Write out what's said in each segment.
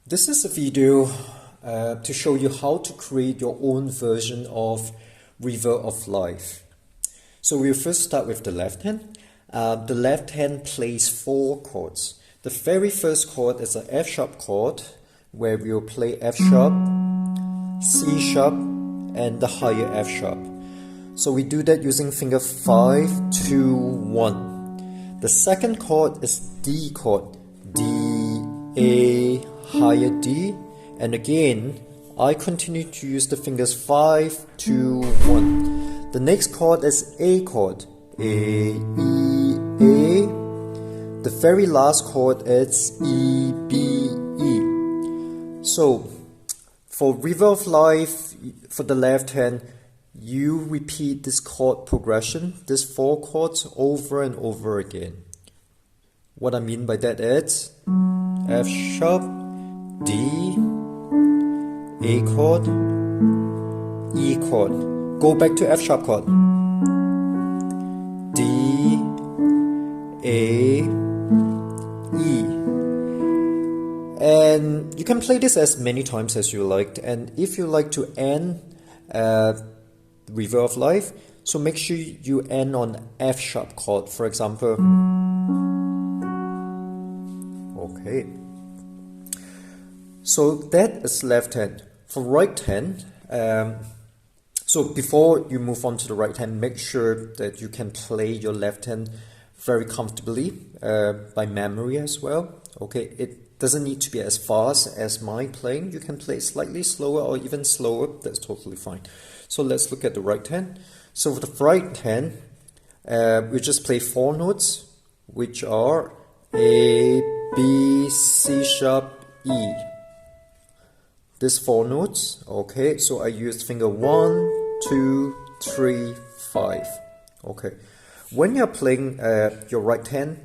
This is a video to show you how to create your own version of River of Life. So we'll first start with the left hand. The left hand plays 4 chords. The very first chord is an F sharp chord where we'll play F sharp, C sharp, and the higher F sharp. So we do that using finger 5, 2, 1. The second chord is D chord, D, A, higher D, and again I continue to use the fingers 5, 2, 1. The next chord is A chord, A, E, A. The very last chord is E, B, E. So for River of Life, for the left hand, you repeat this chord progression, these 4 chords over and over again. What I mean by that is F sharp, D, A chord, E chord. Go back to F sharp chord. D, A, E. And you can play this as many times as you like. And if you like to end River of Life, so make sure you end on F sharp chord, for example. Okay. So that is left hand. For right hand, so before you move on to the right hand, make sure that you can play your left hand very comfortably by memory as well. Okay, it doesn't need to be as fast as my playing. You can play slightly slower or even slower. That's totally fine. So let's look at the right hand. So for the right hand, we just play 4 notes, which are A, B, C sharp, E. These 4 notes. Okay, so I used finger 1, 2, 3, 5. Okay, when you're playing your right hand,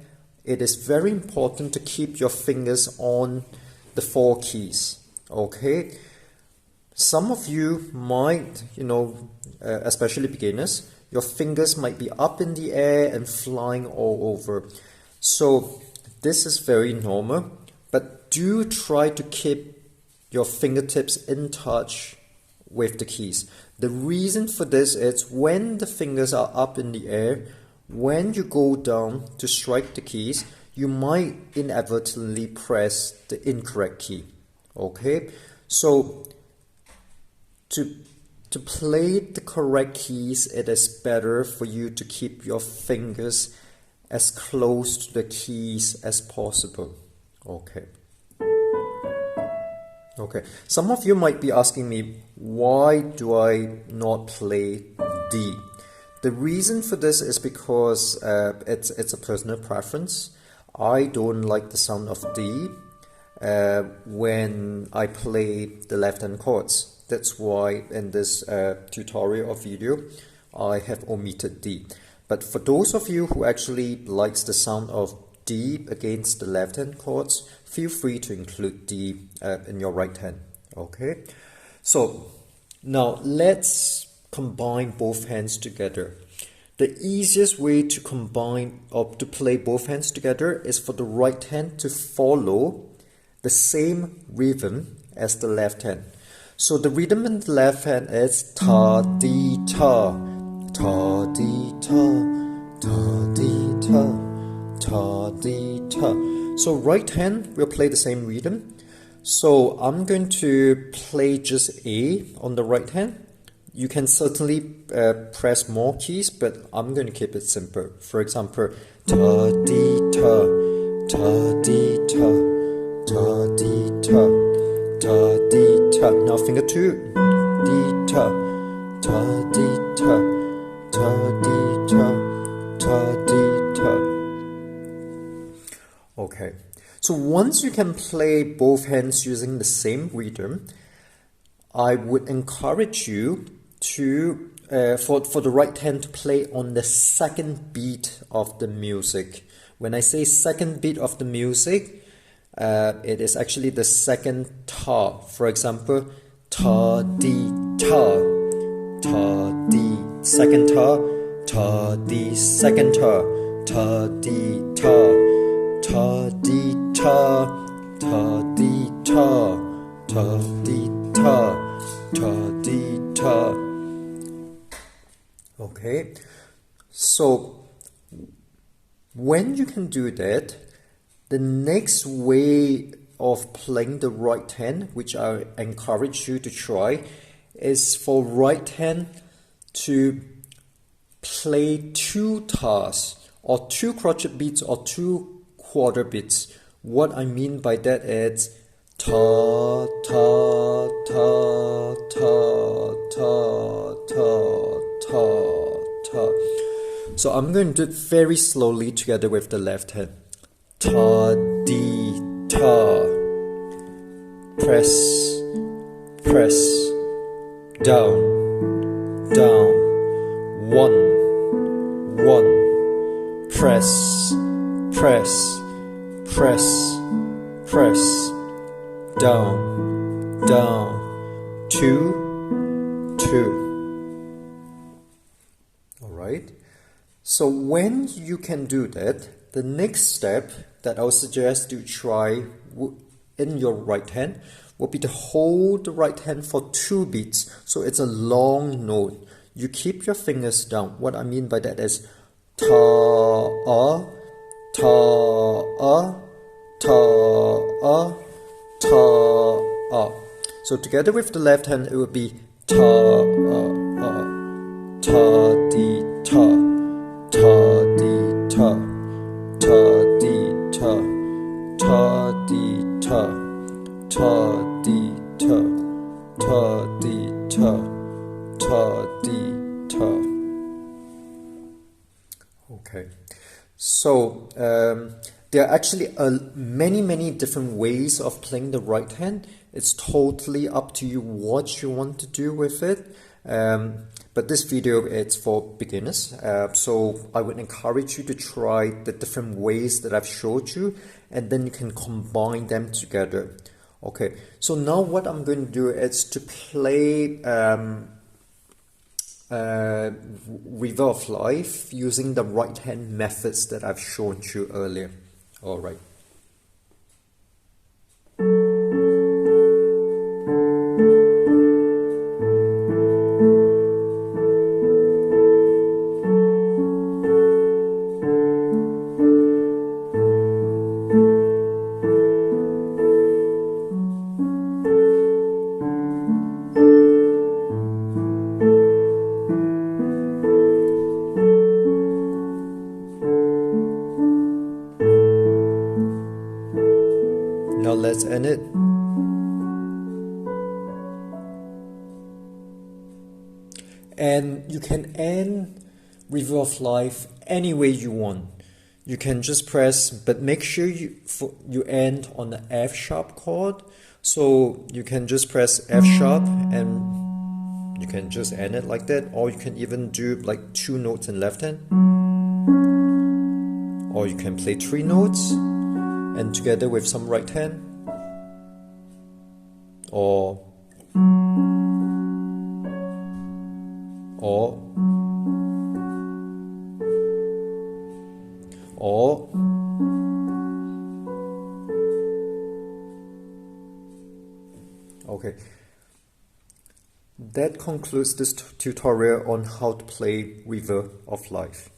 it is very important to keep your fingers on the 4 keys. Okay, some of you might, especially beginners, your fingers might be up in the air and flying all over. So this is very normal, but do try to keep your fingertips in touch with the keys. The reason for this is when the fingers are up in the air, when you go down to strike the keys, you might inadvertently press the incorrect key. Okay, so to play the correct keys, it is better for you to keep your fingers as close to the keys as possible. Okay. Okay, some of you might be asking me, why do I not play D? The reason for this is because it's a personal preference. I don't like the sound of D when I play the left hand chords. That's why in this tutorial or video, I have omitted D. But for those of you who actually likes the sound of D against the left hand chords, feel free to include D in your right hand. Okay, so now let's combine both hands together. The easiest way to combine or to play both hands together is for the right hand to follow the same rhythm as the left hand. So the rhythm in the left hand is ta di ta, ta di ta, ta di ta, ta di ta. So right hand will play the same rhythm. So I'm going to play just A on the right hand. You can certainly press more keys, but I'm going to keep it simple. For example, ta di ta, ta di ta, ta di ta, ta di ta. Now finger 2, di ta, ta di ta, ta di ta, ta di ta. Okay, so once you can play both hands using the same rhythm, I would encourage you to, for the right hand to play on the second beat of the music. When I say second beat of the music, it is actually the second ta. For example, ta di ta, ta di, second ta, ta di, second ta, ta di ta, ta di ta, ta di ta, ta, di, ta, ta, di, ta. Okay, so when you can do that, the next way of playing the right hand, which I encourage you to try, is for right hand to play two tas, or two crochet beats, or two quarter beats. What I mean by that is ta, ta, ta, ta, ta, ta, ta, ta. So I'm going to do it very slowly together with the left hand. Ta, di, ta. Press, press, down, down. One, press, press, press, press, down, down, two, two. All right. So when you can do that, the next step that I would suggest you try in your right hand will be to hold the right hand for 2 beats. So it's a long note. You keep your fingers down. What I mean by that is ta, ta, ta, ta, ta. So together with the left hand, it would be ta, ta, di, ta, ta, di, ta, ta, di, ta, ta, di, ta, ta, di, ta, ta, di, ta, ta, di, ta. Okay, so there are actually many different ways of playing the right hand. It's totally up to you what you want to do with it. But this video is for beginners, so I would encourage you to try the different ways that I've showed you, and then you can combine them together. Okay, so now what I'm going to do is to play River of Life using the right hand methods that I've shown you earlier. All right. Now let's end it. And you can end River of Life any way you want. You can just press, but make sure you end on the F sharp chord. So you can just press F sharp and you can just end it like that. Or you can even do like 2 notes in left hand. Or you can play 3 notes and together with some right hand, or okay. That concludes this tutorial on how to play River of Life.